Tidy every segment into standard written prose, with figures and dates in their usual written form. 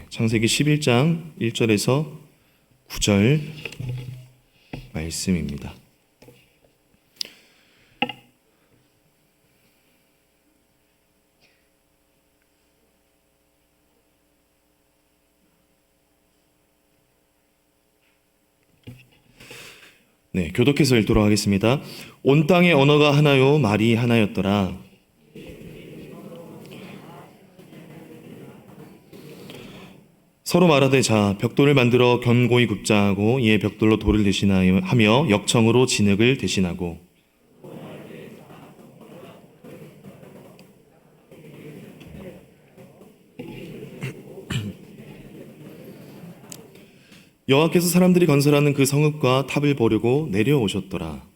창세기 11장 1절에서 9절 말씀입니다. 네, 교독해서 읽도록 하겠습니다. 온 땅의 언어가 하나요, 말이 하나였더라. 서로 말하되 자 벽돌을 만들어 견고히 굽자 하고 이에 벽돌로 돌을 대신하며 역청으로 진흙을 대신하고 여호와께서 사람들이 건설하는 그 성읍과 탑을 보려고 내려오셨더라.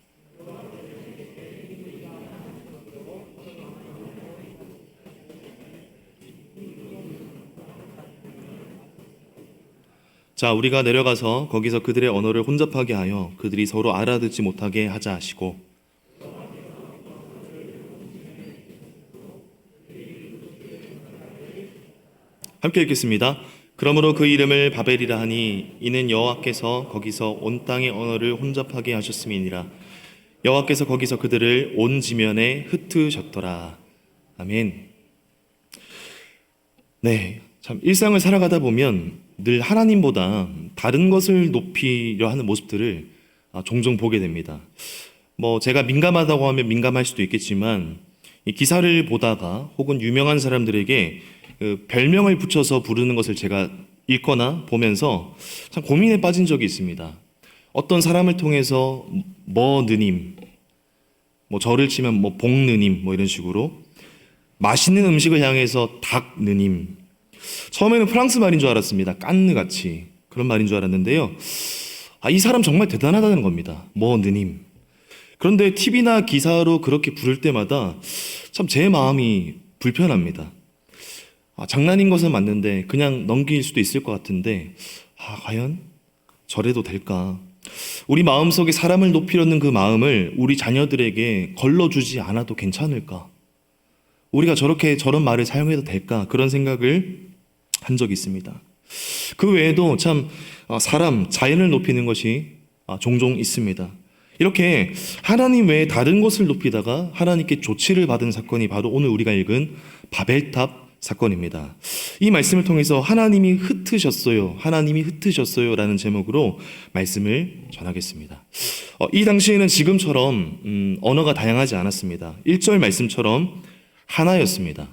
자, 우리가 내려가서 거기서 그들의 언어를 혼잡하게 하여 그들이 서로 알아듣지 못하게 하자 하시고 함께 읽겠습니다. 그러므로 그 이름을 바벨이라 하니 이는 여호와께서 거기서 온 땅의 언어를 혼잡하게 하셨음이니라. 여호와께서 거기서 그들을 온 지면에 흩으셨더라. 아멘. 네, 참 일상을 살아가다 보면 늘 하나님보다 다른 것을 높이려 하는 모습들을 종종 보게 됩니다. 제가 민감하다고 하면 민감할 수도 있겠지만 이 기사를 보다가 혹은 유명한 사람들에게 그 별명을 붙여서 부르는 것을 제가 읽거나 보면서 참 고민에 빠진 적이 있습니다. 어떤 사람을 통해서 느님, 저를 치면 복느님 이런 식으로 맛있는 음식을 향해서 닭느님. 처음에는 프랑스 말인 줄 알았습니다. 깐느 같이 그런 말인 줄 알았는데요. 이 사람 정말 대단하다는 겁니다. 느님. 그런데 TV나 기사로 그렇게 부를 때마다 참 제 마음이 불편합니다. 장난인 것은 맞는데 그냥 넘길 수도 있을 것 같은데 과연 저래도 될까? 우리 마음속에 사람을 높이려는 그 마음을 우리 자녀들에게 걸러주지 않아도 괜찮을까? 우리가 저런 말을 사용해도 될까? 그런 생각을 한 적이 있습니다. 그 외에도 참 자연을 높이는 것이 종종 있습니다. 이렇게 하나님 외에 다른 것을 높이다가 하나님께 조치를 받은 사건이 바로 오늘 우리가 읽은 바벨탑 사건입니다. 이 말씀을 통해서 하나님이 흩으셨어요 라는 제목으로 말씀을 전하겠습니다. 이 당시에는 지금처럼 언어가 다양하지 않았습니다. 1절 말씀처럼 하나였습니다.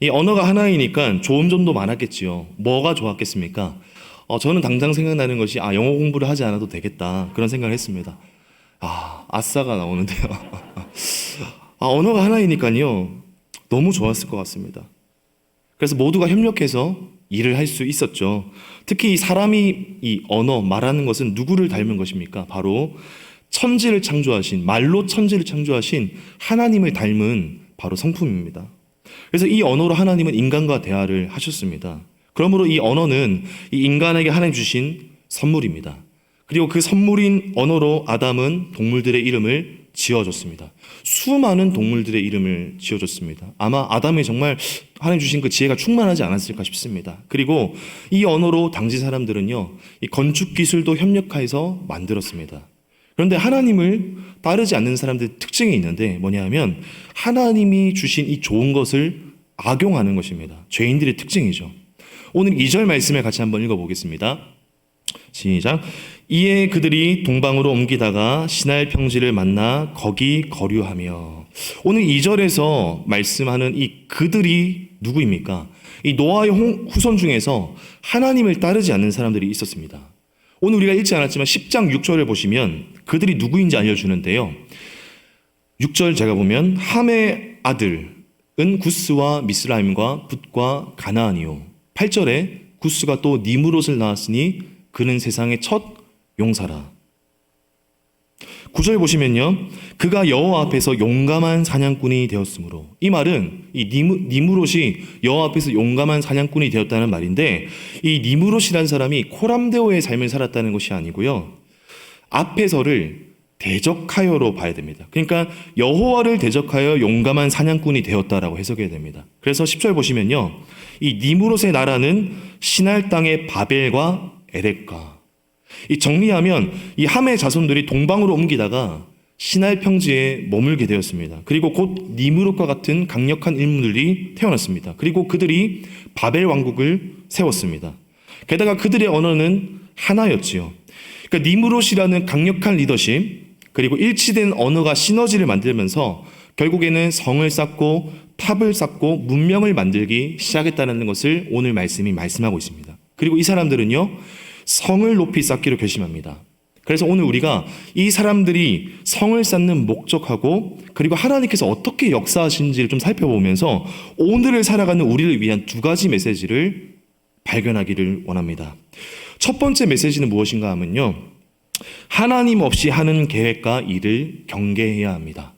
이 언어가 하나이니까 좋은 점도 많았겠지요. 뭐가 좋았겠습니까? 저는 당장 생각나는 것이 영어 공부를 하지 않아도 되겠다 그런 생각을 했습니다. 아싸가 나오는데요. 언어가 하나이니까요 너무 좋았을 것 같습니다. 그래서 모두가 협력해서 일을 할 수 있었죠. 특히 이 사람이 이 언어 말하는 것은 누구를 닮은 것입니까? 바로 천지를 창조하신, 말로 천지를 창조하신 하나님을 닮은 바로 성품입니다. 그래서 이 언어로 하나님은 인간과 대화를 하셨습니다. 그러므로 이 언어는 이 인간에게 하나님 주신 선물입니다. 그리고 그 선물인 언어로 아담은 동물들의 이름을 지어줬습니다. 수많은 동물들의 이름을 지어줬습니다. 아마 아담이 정말 하나님 주신 그 지혜가 충만하지 않았을까 싶습니다. 그리고 이 언어로 당시 사람들은요, 이 건축 기술도 협력해서 만들었습니다. 그런데 하나님을 따르지 않는 사람들의 특징이 있는데 뭐냐면 하나님이 주신 이 좋은 것을 악용하는 것입니다. 죄인들의 특징이죠. 오늘 2절 말씀을 같이 한번 읽어보겠습니다. 시작. 이에 그들이 동방으로 옮기다가 시날 평지를 만나 거기 거류하며. 오늘 2절에서 말씀하는 이 그들이 누구입니까? 이 노아의 후손 중에서 하나님을 따르지 않는 사람들이 있었습니다. 오늘 우리가 읽지 않았지만 10장 6절을 보시면 그들이 누구인지 알려주는데요. 6절 제가 보면 함의 아들은 구스와 미스라임과 붓과 가나안이요. 8절에 구스가 또 니므롯을 낳았으니 그는 세상의 첫 용사라. 9절 보시면요. 그가 여호와 앞에서 용감한 사냥꾼이 되었으므로. 이 말은 이 니므롯이 여호와 앞에서 용감한 사냥꾼이 되었다는 말인데 이 니므롯이라는 사람이 코람데오의 삶을 살았다는 것이 아니고요. 앞에서를 대적하여로 봐야 됩니다. 그러니까 여호와를 대적하여 용감한 사냥꾼이 되었다라고 해석해야 됩니다. 그래서 10절 보시면요. 이 니무롯의 나라는 시날 땅의 바벨과 에렉과, 이 정리하면 이 함의 자손들이 동방으로 옮기다가 시날 평지에 머물게 되었습니다. 그리고 곧 니무롯과 같은 강력한 인물들이 태어났습니다. 그리고 그들이 바벨 왕국을 세웠습니다. 게다가 그들의 언어는 하나였지요. 그러니까 니무롯이라는 강력한 리더십, 그리고 일치된 언어가 시너지를 만들면서 결국에는 성을 쌓고 탑을 쌓고 문명을 만들기 시작했다는 것을 오늘 말씀이 말씀하고 있습니다. 그리고 이 사람들은요, 성을 높이 쌓기로 결심합니다. 그래서 오늘 우리가 이 사람들이 성을 쌓는 목적하고 그리고 하나님께서 어떻게 역사하신지를 좀 살펴보면서 오늘을 살아가는 우리를 위한 두 가지 메시지를 발견하기를 원합니다. 첫 번째 메시지는 무엇인가 하면요, 하나님 없이 하는 계획과 일을 경계해야 합니다.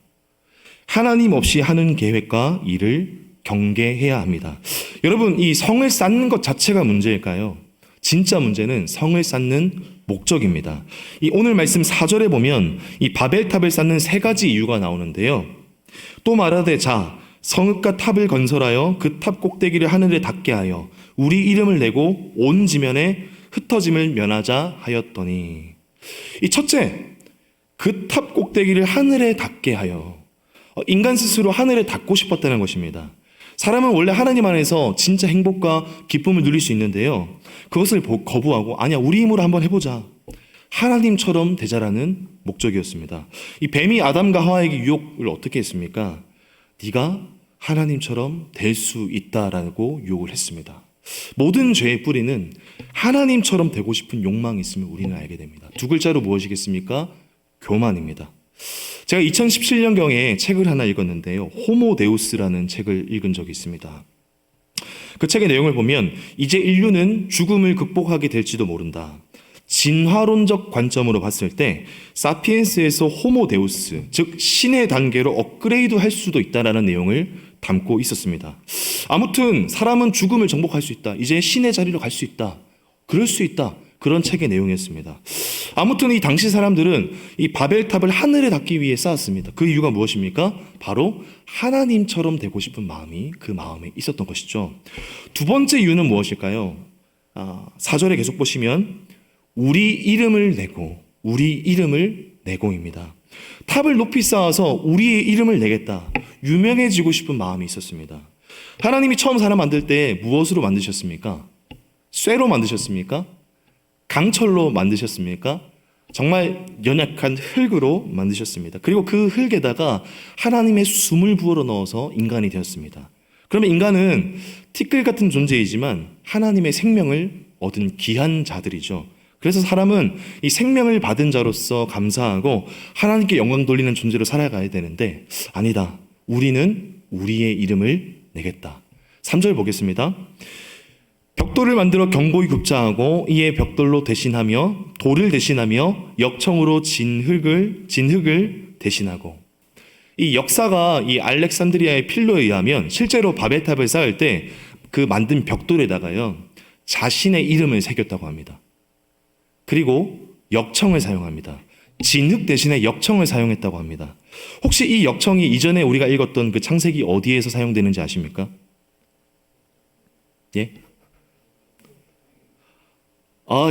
하나님 없이 하는 계획과 일을 경계해야 합니다. 여러분, 이 성을 쌓는 것 자체가 문제일까요? 진짜 문제는 성을 쌓는 목적입니다. 이 오늘 말씀 4절에 보면 이 바벨탑을 쌓는 세 가지 이유가 나오는데요. 또 말하되 자, 성읍과 탑을 건설하여 그 탑 꼭대기를 하늘에 닿게 하여 우리 이름을 내고 온 지면에 흩어짐을 면하자 하였더니, 이 첫째, 그 탑 꼭대기를 하늘에 닿게 하여, 인간 스스로 하늘에 닿고 싶었다는 것입니다. 사람은 원래 하나님 안에서 진짜 행복과 기쁨을 누릴 수 있는데요, 그것을 거부하고 아니야, 우리 힘으로 한번 해보자, 하나님처럼 되자라는 목적이었습니다. 이 뱀이 아담과 하와에게 유혹을 어떻게 했습니까? 네가 하나님처럼 될 수 있다라고 유혹을 했습니다. 모든 죄의 뿌리는 하나님처럼 되고 싶은 욕망이 있음을 우리는 알게 됩니다. 두 글자로 무엇이겠습니까? 교만입니다. 제가 2017년경에 책을 하나 읽었는데요, 호모데우스라는 책을 읽은 적이 있습니다. 그 책의 내용을 보면 이제 인류는 죽음을 극복하게 될지도 모른다, 진화론적 관점으로 봤을 때 사피엔스에서 호모데우스, 즉 신의 단계로 업그레이드 할 수도 있다라는 내용을 담고 있었습니다. 아무튼 사람은 죽음을 정복할 수 있다, 이제 신의 자리로 갈 수 있다, 그럴 수 있다, 그런 책의 내용이었습니다. 아무튼 이 당시 사람들은 이 바벨탑을 하늘에 닿기 위해 쌓았습니다. 그 이유가 무엇입니까? 바로 하나님처럼 되고 싶은 마음이 그 마음에 있었던 것이죠. 두 번째 이유는 무엇일까요? 4절에 계속 보시면 우리 이름을 내고입니다. 탑을 높이 쌓아서 우리의 이름을 내겠다, 유명해지고 싶은 마음이 있었습니다. 하나님이 처음 사람 만들 때 무엇으로 만드셨습니까? 쇠로 만드셨습니까? 강철로 만드셨습니까? 정말 연약한 흙으로 만드셨습니다. 그리고 그 흙에다가 하나님의 숨을 부어 넣어서 인간이 되었습니다. 그러면 인간은 티끌 같은 존재이지만 하나님의 생명을 얻은 귀한 자들이죠. 그래서 사람은 이 생명을 받은 자로서 감사하고 하나님께 영광 돌리는 존재로 살아가야 되는데, 아니다, 우리는 우리의 이름을 내겠다. 3절 보겠습니다. 벽돌을 만들어 견고히 굽자하고 이에 벽돌로 대신하며 돌을 대신하며 역청으로 진 흙을 대신하고. 이 역사가 이 알렉산드리아의 필로에 의하면 실제로 바벨탑을 쌓을 때 그 만든 벽돌에다가요, 자신의 이름을 새겼다고 합니다. 그리고 역청을 사용합니다. 진흙 대신에 역청을 사용했다고 합니다. 혹시 이 역청이 이전에 우리가 읽었던 그 창세기 어디에서 사용되는지 아십니까? 예?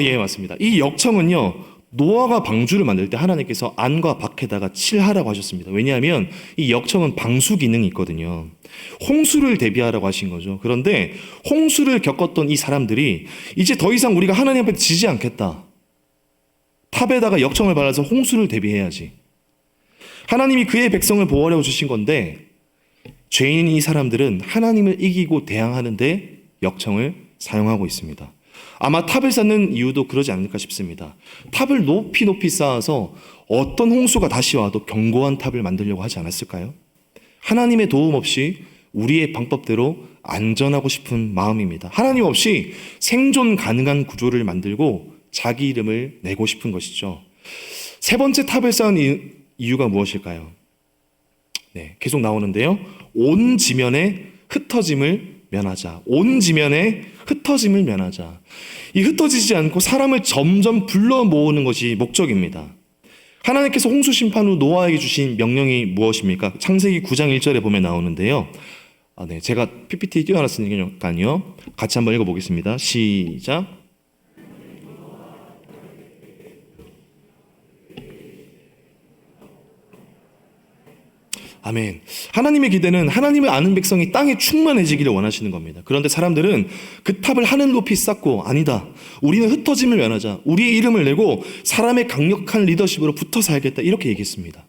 예, 맞습니다. 이 역청은요, 노아가 방주를 만들 때 하나님께서 안과 밖에다가 칠하라고 하셨습니다. 왜냐하면 이 역청은 방수 기능이 있거든요. 홍수를 대비하라고 하신 거죠. 그런데 홍수를 겪었던 이 사람들이 이제 더 이상 우리가 하나님 앞에 지지 않겠다, 탑에다가 역청을 발라서 홍수를 대비해야지. 하나님이 그의 백성을 보호하려고 주신 건데, 죄인인 이 사람들은 하나님을 이기고 대항하는데 역청을 사용하고 있습니다. 아마 탑을 쌓는 이유도 그러지 않을까 싶습니다. 탑을 높이 쌓아서 어떤 홍수가 다시 와도 견고한 탑을 만들려고 하지 않았을까요? 하나님의 도움 없이 우리의 방법대로 안전하고 싶은 마음입니다. 하나님 없이 생존 가능한 구조를 만들고 자기 이름을 내고 싶은 것이죠. 세 번째 탑을 쌓은 이유가 무엇일까요? 네, 계속 나오는데요. 온 지면에 흩어짐을 면하자. 온 지면에 흩어짐을 면하자. 이 흩어지지 않고 사람을 점점 불러 모으는 것이 목적입니다. 하나님께서 홍수 심판 후 노아에게 주신 명령이 무엇입니까? 창세기 9장 1절에 보면 나오는데요. 네, 제가 PPT 띄워놨으니까요. 같이 한번 읽어보겠습니다. 시작. 아멘. 하나님의 기대는 하나님을 아는 백성이 땅에 충만해지기를 원하시는 겁니다. 그런데 사람들은 그 탑을 하늘 높이 쌓고 아니다. 우리는 흩어짐을 면하자. 우리의 이름을 내고 사람의 강력한 리더십으로 붙어 살겠다. 이렇게 얘기했습니다.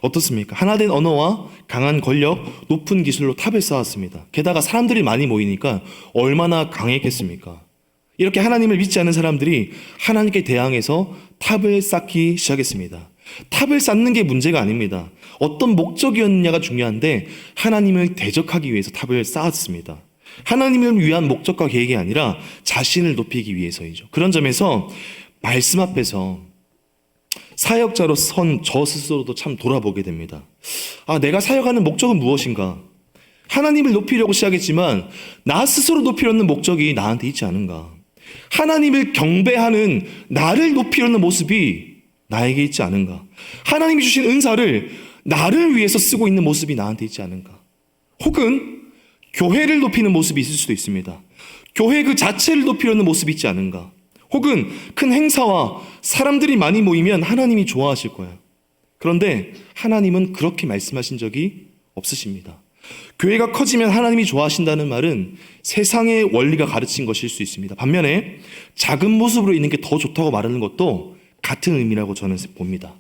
어떻습니까? 하나된 언어와 강한 권력, 높은 기술로 탑을 쌓았습니다. 게다가 사람들이 많이 모이니까 얼마나 강했겠습니까? 이렇게 하나님을 믿지 않는 사람들이 하나님께 대항해서 탑을 쌓기 시작했습니다. 탑을 쌓는 게 문제가 아닙니다. 어떤 목적이었느냐가 중요한데 하나님을 대적하기 위해서 탑을 쌓았습니다. 하나님을 위한 목적과 계획이 아니라 자신을 높이기 위해서이죠. 그런 점에서 말씀 앞에서 사역자로 선 저 스스로도 참 돌아보게 됩니다. 내가 사역하는 목적은 무엇인가? 하나님을 높이려고 시작했지만 나 스스로 높이려는 목적이 나한테 있지 않은가? 하나님을 경배하는 나를 높이려는 모습이 나에게 있지 않은가? 하나님이 주신 은사를 나를 위해서 쓰고 있는 모습이 나한테 있지 않은가? 혹은 교회를 높이는 모습이 있을 수도 있습니다. 교회 그 자체를 높이려는 모습이 있지 않은가? 혹은 큰 행사와 사람들이 많이 모이면 하나님이 좋아하실 거예요. 그런데 하나님은 그렇게 말씀하신 적이 없으십니다. 교회가 커지면 하나님이 좋아하신다는 말은 세상의 원리가 가르친 것일 수 있습니다. 반면에 작은 모습으로 있는 게 더 좋다고 말하는 것도 같은 의미라고 저는 봅니다.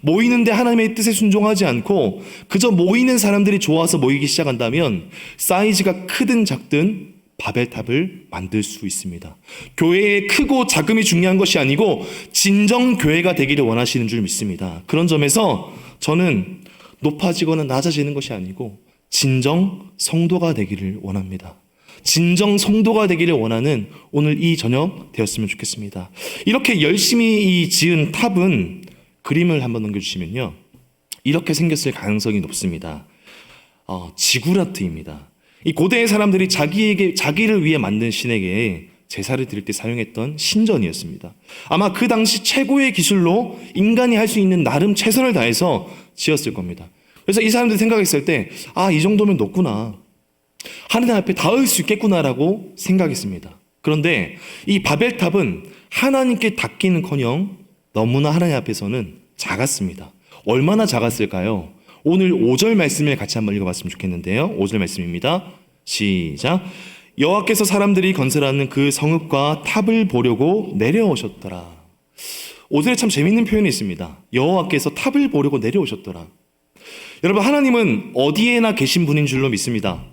모이는데 하나님의 뜻에 순종하지 않고 그저 모이는 사람들이 좋아서 모이기 시작한다면 사이즈가 크든 작든 바벨탑을 만들 수 있습니다. 교회의 크고 작음이 중요한 것이 아니고 진정 교회가 되기를 원하시는 줄 믿습니다. 그런 점에서 저는 높아지거나 낮아지는 것이 아니고 진정 성도가 되기를 원합니다. 진정 성도가 되기를 원하는 오늘 이 저녁 되었으면 좋겠습니다. 이렇게 열심히 지은 탑은 그림을 한번 넘겨주시면요, 이렇게 생겼을 가능성이 높습니다. 지구라트입니다. 이 고대의 사람들이 자기를 위해 만든 신에게 제사를 드릴 때 사용했던 신전이었습니다. 아마 그 당시 최고의 기술로 인간이 할 수 있는 나름 최선을 다해서 지었을 겁니다. 그래서 이 사람들이 생각했을 때, 이 정도면 높구나. 하나님 앞에 닿을 수 있겠구나라고 생각했습니다. 그런데 이 바벨탑은 하나님께 닿기는커녕 너무나 하나님 앞에서는 작았습니다. 얼마나 작았을까요? 오늘 5절 말씀을 같이 한번 읽어봤으면 좋겠는데요. 5절 말씀입니다. 시작. 여호와께서 사람들이 건설하는 그 성읍과 탑을 보려고 내려오셨더라. 5절에 참 재밌는 표현이 있습니다. 여호와께서 탑을 보려고 내려오셨더라. 여러분, 하나님은 어디에나 계신 분인 줄로 믿습니다.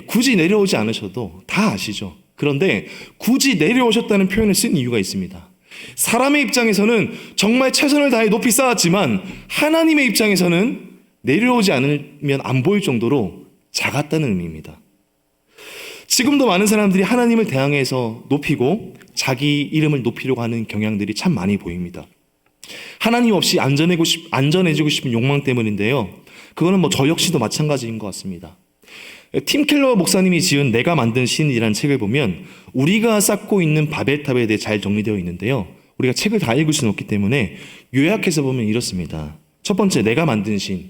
굳이 내려오지 않으셔도 다 아시죠. 그런데 굳이 내려오셨다는 표현을 쓴 이유가 있습니다. 사람의 입장에서는 정말 최선을 다해 높이 쌓았지만 하나님의 입장에서는 내려오지 않으면 안 보일 정도로 작았다는 의미입니다. 지금도 많은 사람들이 하나님을 대항해서 높이고 자기 이름을 높이려고 하는 경향들이 참 많이 보입니다. 하나님 없이 안전해지고 싶은 욕망 때문인데요. 그거는 저 역시도 마찬가지인 것 같습니다. 팀 켈러 목사님이 지은 내가 만든 신이라는 책을 보면 우리가 쌓고 있는 바벨탑에 대해 잘 정리되어 있는데요. 우리가 책을 다 읽을 수는 없기 때문에 요약해서 보면 이렇습니다. 첫 번째, 내가 만든 신,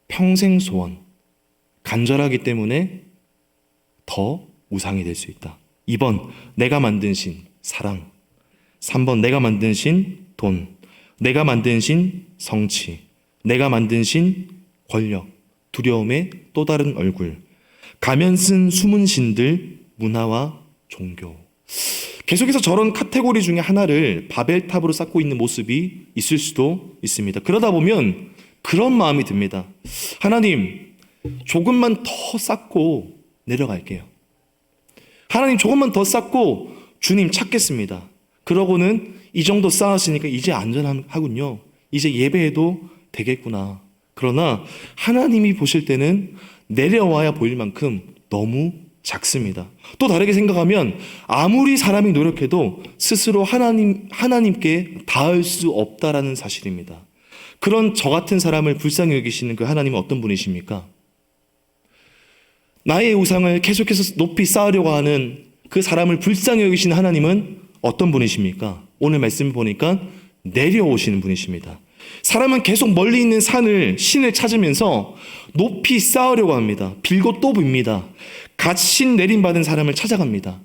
평생 소원. 간절하기 때문에 더 우상이 될 수 있다. 2번, 내가 만든 신, 사랑. 3번, 내가 만든 신, 돈. 내가 만든 신, 성취. 내가 만든 신, 권력. 두려움의 또 다른 얼굴. 가면 쓴 숨은 신들, 문화와 종교. 계속해서 저런 카테고리 중에 하나를 바벨탑으로 쌓고 있는 모습이 있을 수도 있습니다. 그러다 보면 그런 마음이 듭니다. 하나님, 조금만 더 쌓고 내려갈게요. 하나님, 조금만 더 쌓고 주님 찾겠습니다. 그러고는 이 정도 쌓았으니까 이제 안전하군요. 이제 예배해도 되겠구나. 그러나 하나님이 보실 때는 내려와야 보일 만큼 너무 작습니다. 또 다르게 생각하면 아무리 사람이 노력해도 스스로 하나님께 닿을 수 없다라는 사실입니다. 그런 저 같은 사람을 불쌍히 여기시는 그 하나님은 어떤 분이십니까? 나의 우상을 계속해서 높이 쌓으려고 하는 그 사람을 불쌍히 여기시는 하나님은 어떤 분이십니까? 오늘 말씀 보니까 내려오시는 분이십니다. 사람은 계속 멀리 있는 신을 찾으면서 높이 쌓으려고 합니다. 빌고 또 빕니다. 갓신 내림받은 사람을 찾아갑니다.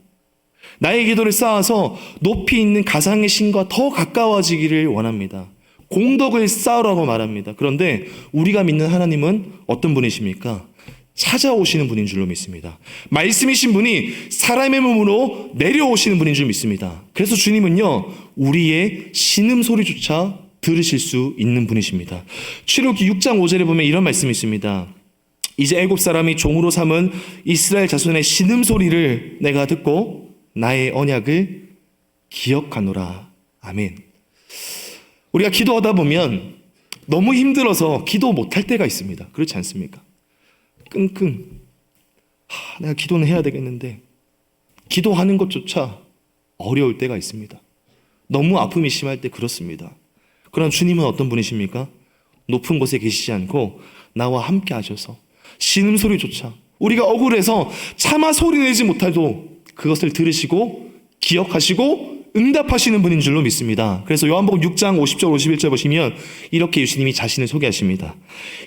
나의 기도를 쌓아서 높이 있는 가상의 신과 더 가까워지기를 원합니다. 공덕을 쌓으라고 말합니다. 그런데 우리가 믿는 하나님은 어떤 분이십니까? 찾아오시는 분인 줄로 믿습니다. 말씀이신 분이 사람의 몸으로 내려오시는 분인 줄 믿습니다. 그래서 주님은요, 우리의 신음소리조차 들으실 수 있는 분이십니다. 출애굽기 6장 5절에 보면 이런 말씀이 있습니다. 이제 애굽 사람이 종으로 삼은 이스라엘 자손의 신음소리를 내가 듣고 나의 언약을 기억하노라. 아멘. 우리가 기도하다 보면 너무 힘들어서 기도 못할 때가 있습니다. 그렇지 않습니까? 끙끙. 내가 기도는 해야 되겠는데 기도하는 것조차 어려울 때가 있습니다. 너무 아픔이 심할 때 그렇습니다. 그러나 주님은 어떤 분이십니까? 높은 곳에 계시지 않고 나와 함께 하셔서 신음소리조차 우리가 억울해서 차마 소리내지 못해도 그것을 들으시고 기억하시고 응답하시는 분인 줄로 믿습니다. 그래서 요한복음 6장 50절 51절 보시면 이렇게 예수님이 자신을 소개하십니다.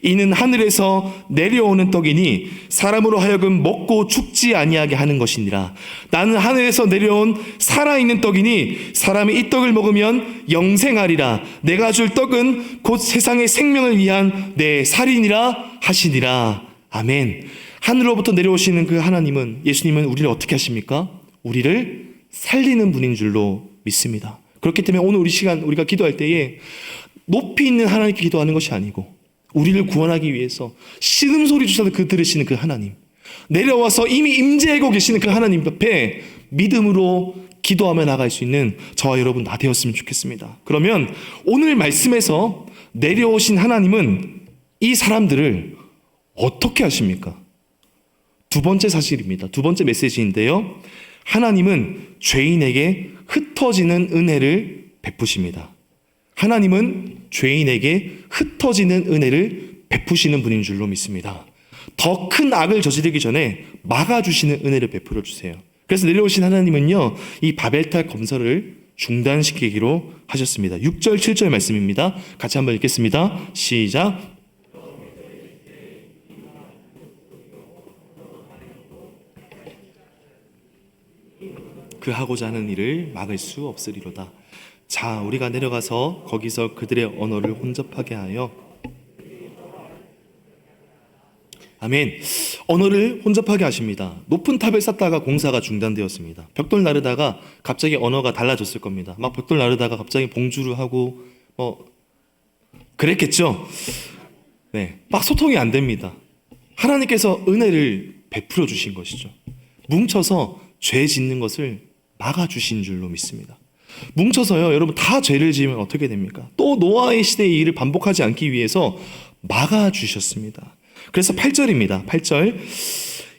이는 하늘에서 내려오는 떡이니 사람으로 하여금 먹고 죽지 아니하게 하는 것이니라. 나는 하늘에서 내려온 살아있는 떡이니 사람이 이 떡을 먹으면 영생하리라. 내가 줄 떡은 곧 세상의 생명을 위한 내 살이니라 하시니라. 아멘. 하늘로부터 내려오시는 그 하나님은, 예수님은 우리를 어떻게 하십니까? 우리를 살리는 분인 줄로 믿습니다. 그렇기 때문에 오늘 우리가 기도할 때에 높이 있는 하나님께 기도하는 것이 아니고 우리를 구원하기 위해서 신음소리조차도 들으시는 그 하나님, 내려와서 이미 임재하고 계시는 그 하나님 앞에 믿음으로 기도하며 나갈 수 있는 저와 여러분 다 되었으면 좋겠습니다. 그러면 오늘 말씀에서 내려오신 하나님은 이 사람들을 어떻게 하십니까? 두 번째 사실입니다. 두 번째 메시지인데요. 하나님은 죄인에게 흩어지는 은혜를 베푸십니다. 하나님은 죄인에게 흩어지는 은혜를 베푸시는 분인 줄로 믿습니다. 더 큰 악을 저지르기 전에 막아주시는 은혜를 베풀어 주세요. 그래서 내려오신 하나님은요, 이 바벨탑 건설을 중단시키기로 하셨습니다. 6절 7절 말씀입니다. 같이 한번 읽겠습니다. 시작. 그 하고자 하는 일을 막을 수 없으리로다. 자, 우리가 내려가서 거기서 그들의 언어를 혼접하게 하여, 아멘. 언어를 혼접하게 하십니다. 높은 탑을 쌓다가 공사가 중단되었습니다. 벽돌 나르다가 갑자기 언어가 달라졌을 겁니다. 막 벽돌 나르다가 갑자기 봉주를 하고 그랬겠죠. 네, 막 소통이 안 됩니다. 하나님께서 은혜를 베풀어 주신 것이죠. 뭉쳐서 죄 짓는 것을 막아주신 줄로 믿습니다. 뭉쳐서요, 여러분 다 죄를 지으면 어떻게 됩니까? 또 노아의 시대의 일을 반복하지 않기 위해서 막아주셨습니다. 그래서 8절입니다. 8절.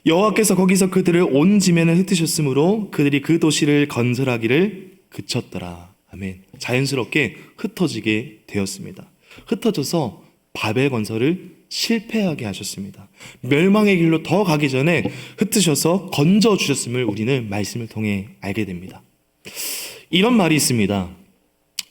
여호와께서 거기서 그들을 온 지면에 흩으셨으므로 그들이 그 도시를 건설하기를 그쳤더라. 아멘. 자연스럽게 흩어지게 되었습니다. 흩어져서 바벨 건설을 실패하게 하셨습니다. 멸망의 길로 더 가기 전에 흩으셔서 건져주셨음을 우리는 말씀을 통해 알게 됩니다. 이런 말이 있습니다.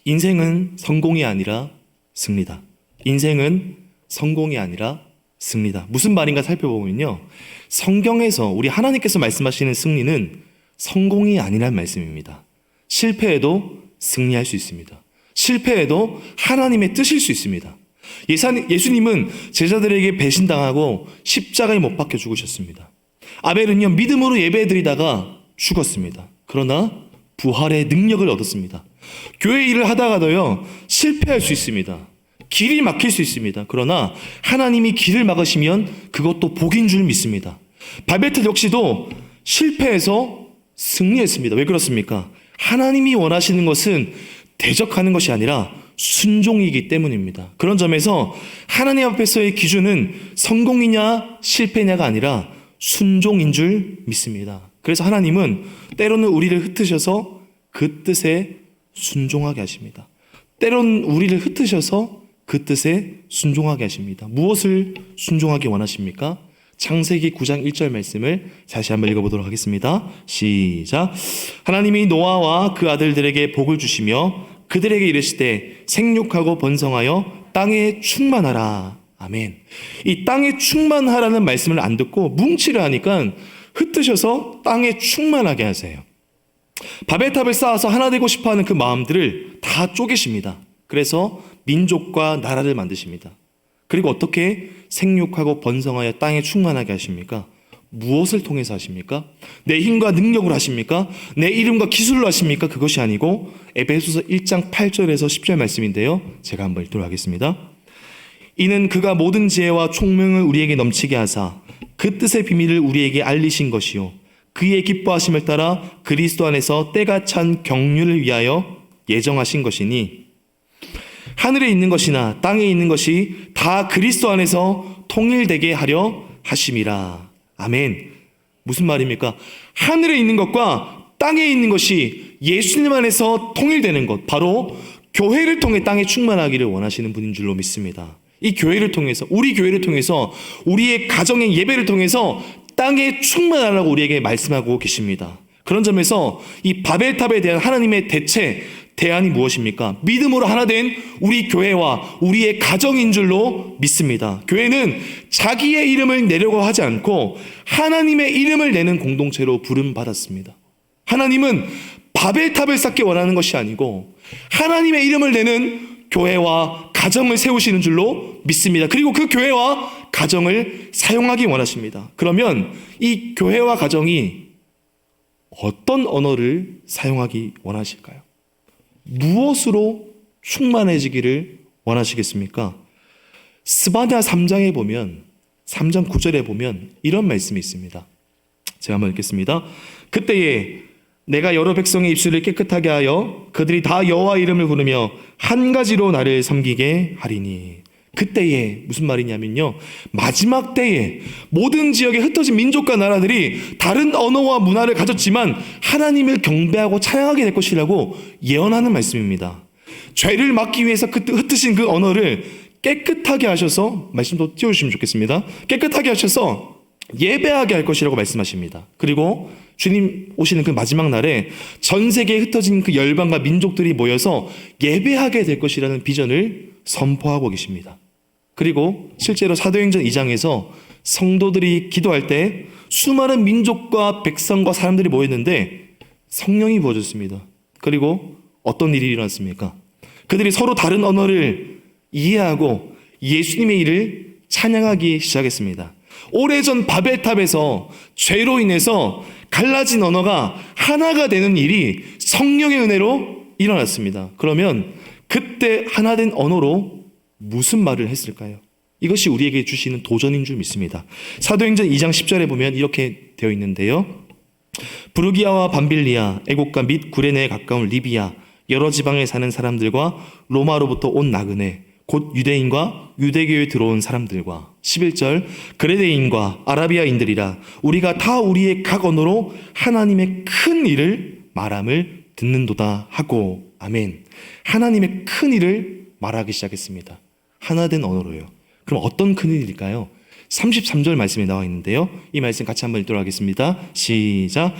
인생은 성공이 아니라 승리다. 인생은 성공이 아니라 승리다. 무슨 말인가 살펴보면요, 성경에서 우리 하나님께서 말씀하시는 승리는 성공이 아니란 말씀입니다. 실패해도 승리할 수 있습니다. 실패해도 하나님의 뜻일 수 있습니다. 예수님은 제자들에게 배신당하고 십자가에 못 박혀 죽으셨습니다. 아벨은요, 믿음으로 예배드리다가 죽었습니다. 그러나 부활의 능력을 얻었습니다. 교회 일을 하다가도요, 실패할 수 있습니다. 길이 막힐 수 있습니다. 그러나 하나님이 길을 막으시면 그것도 복인 줄 믿습니다. 바벨탑 역시도 실패해서 승리했습니다. 왜 그렇습니까? 하나님이 원하시는 것은 대적하는 것이 아니라 순종이기 때문입니다. 그런 점에서 하나님 앞에서의 기준은 성공이냐 실패냐가 아니라 순종인 줄 믿습니다. 그래서 하나님은 때로는 우리를 흩으셔서 그 뜻에 순종하게 하십니다. 때로는 우리를 흩으셔서 그 뜻에 순종하게 하십니다. 무엇을 순종하기 원하십니까? 창세기 9장 1절 말씀을 다시 한번 읽어보도록 하겠습니다. 시작. 하나님이 노아와 그 아들들에게 복을 주시며 그들에게 이르시되 생육하고 번성하여 땅에 충만하라. 아멘. 이 땅에 충만하라는 말씀을 안 듣고 뭉치려 하니까 흩으셔서 땅에 충만하게 하세요. 바벨탑을 쌓아서 하나 되고 싶어하는 그 마음들을 다 쪼개십니다. 그래서 민족과 나라를 만드십니다. 그리고 어떻게 생육하고 번성하여 땅에 충만하게 하십니까? 무엇을 통해서 하십니까? 내 힘과 능력으로 하십니까? 내 이름과 기술로 하십니까? 그것이 아니고 에베소서 1장 8절에서 10절 말씀인데요. 제가 한번 읽도록 하겠습니다. 이는 그가 모든 지혜와 총명을 우리에게 넘치게 하사 그 뜻의 비밀을 우리에게 알리신 것이요 그의 기뻐하심을 따라 그리스도 안에서 때가 찬 경륜을 위하여 예정하신 것이니 하늘에 있는 것이나 땅에 있는 것이 다 그리스도 안에서 통일되게 하려 하심이라. 아멘. 무슨 말입니까? 하늘에 있는 것과 땅에 있는 것이 예수님 안에서 통일되는 것, 바로 교회를 통해 땅에 충만하기를 원하시는 분인 줄로 믿습니다. 이 교회를 통해서, 우리 교회를 통해서, 우리의 가정의 예배를 통해서 땅에 충만하라고 우리에게 말씀하고 계십니다. 그런 점에서 이 바벨탑에 대한 하나님의 대안이 무엇입니까? 믿음으로 하나 된 우리 교회와 우리의 가정인 줄로 믿습니다. 교회는 자기의 이름을 내려고 하지 않고 하나님의 이름을 내는 공동체로 부름받았습니다. 하나님은 바벨탑을 쌓기 원하는 것이 아니고 하나님의 이름을 내는 교회와 가정을 세우시는 줄로 믿습니다. 그리고 그 교회와 가정을 사용하기 원하십니다. 그러면 이 교회와 가정이 어떤 언어를 사용하기 원하실까요? 무엇으로 충만해지기를 원하시겠습니까? 스바냐 3장에 보면 3장 9절에 보면 이런 말씀이 있습니다. 제가 한번 읽겠습니다. 그때에 내가 여러 백성의 입술을 깨끗하게 하여 그들이 다 여호와 이름을 부르며 한 가지로 나를 섬기게 하리니. 그때에 무슨 말이냐면요, 마지막 때에 모든 지역에 흩어진 민족과 나라들이 다른 언어와 문화를 가졌지만 하나님을 경배하고 찬양하게 될 것이라고 예언하는 말씀입니다. 죄를 막기 위해서 흩으신 그 언어를 깨끗하게 하셔서, 말씀도 띄워주시면 좋겠습니다. 깨끗하게 하셔서 예배하게 할 것이라고 말씀하십니다. 그리고 주님 오시는 그 마지막 날에 전 세계에 흩어진 그 열방과 민족들이 모여서 예배하게 될 것이라는 비전을 선포하고 계십니다. 그리고 실제로 사도행전 2장에서 성도들이 기도할 때 수많은 민족과 백성과 사람들이 모였는데 성령이 부어졌습니다. 그리고 어떤 일이 일어났습니까? 그들이 서로 다른 언어를 이해하고 예수님의 일을 찬양하기 시작했습니다. 오래전 바벨탑에서 죄로 인해서 갈라진 언어가 하나가 되는 일이 성령의 은혜로 일어났습니다. 그러면 그때 하나 된 언어로 무슨 말을 했을까요? 이것이 우리에게 주시는 도전인 줄 믿습니다. 사도행전 2장 10절에 보면 이렇게 되어 있는데요. 부르기아와 밤빌리아, 애국가 및 구레네에 가까운 리비아, 여러 지방에 사는 사람들과 로마로부터 온 나그네, 곧 유대인과 유대교에 들어온 사람들과 11절 그레네인과 아라비아인들이라 우리가 다 우리의 각 언어로 하나님의 큰 일을 말함을 듣는도다 하고. 아멘. 하나님의 큰 일을 말하기 시작했습니다. 하나 된 언어로요. 그럼 어떤 큰 일일까요? 33절 말씀에 나와 있는데요. 이 말씀 같이 한번 읽도록 하겠습니다. 시작.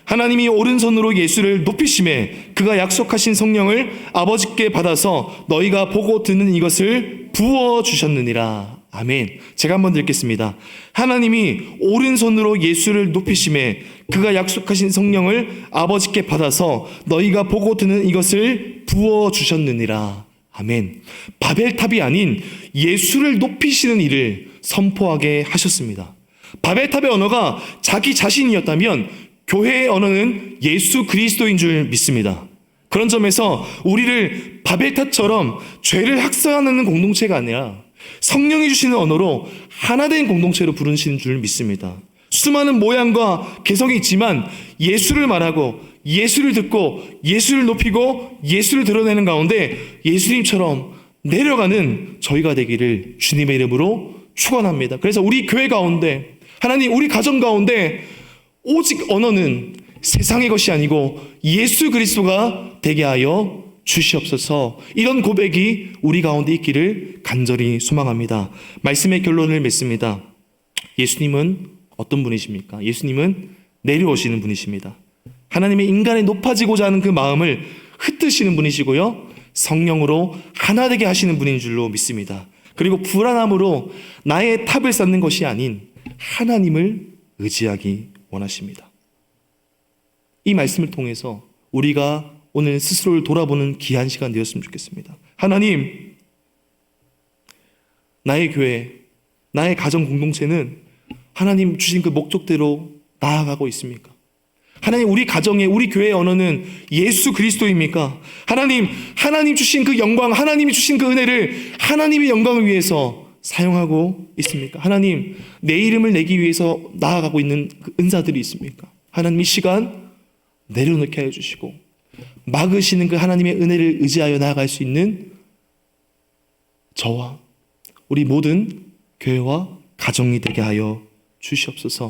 하나님이 오른손으로 예수를 높이심에 그가 약속하신 성령을 아버지께 받아서 너희가 보고 듣는 이것을 부어주셨느니라. 아멘. 제가 한번 읽겠습니다. 하나님이 오른손으로 예수를 높이심에 그가 약속하신 성령을 아버지께 받아서 너희가 보고 듣는 이것을 부어주셨느니라. 아멘. 바벨탑이 아닌 예수를 높이시는 일을 선포하게 하셨습니다. 바벨탑의 언어가 자기 자신이었다면 교회의 언어는 예수 그리스도인 줄 믿습니다. 그런 점에서 우리를 바벨탑처럼 죄를 학살하는 공동체가 아니라 성령이 주시는 언어로 하나된 공동체로 부르시는 줄 믿습니다. 수많은 모양과 개성이 있지만 예수를 말하고 예수를 듣고 예수를 높이고 예수를 드러내는 가운데 예수님처럼 내려가는 저희가 되기를 주님의 이름으로 축원합니다. 그래서 우리 교회 가운데, 하나님 우리 가정 가운데 오직 언어는 세상의 것이 아니고 예수 그리스도가 되게 하여 주시옵소서. 이런 고백이 우리 가운데 있기를 간절히 소망합니다. 말씀의 결론을 맺습니다. 예수님은 어떤 분이십니까? 예수님은 내려오시는 분이십니다. 하나님의 인간이 높아지고자 하는 그 마음을 흩으시는 분이시고요. 성령으로 하나 되게 하시는 분인 줄로 믿습니다. 그리고 불안함으로 나의 탑을 쌓는 것이 아닌 하나님을 의지하기 원하십니다. 이 말씀을 통해서 우리가 오늘 스스로를 돌아보는 귀한 시간 되었으면 좋겠습니다. 하나님, 나의 교회, 나의 가정 공동체는 하나님 주신 그 목적대로 나아가고 있습니까? 하나님, 우리 가정의, 우리 교회의 언어는 예수 그리스도입니까? 하나님 주신 그 영광, 하나님이 주신 그 은혜를 하나님의 영광을 위해서 사용하고 있습니까? 하나님, 내 이름을 내기 위해서 나아가고 있는 그 은사들이 있습니까? 하나님, 이 시간 내려놓게 하여 주시고 막으시는 그 하나님의 은혜를 의지하여 나아갈 수 있는 저와 우리 모든 교회와 가정이 되게 하여 주시옵소서.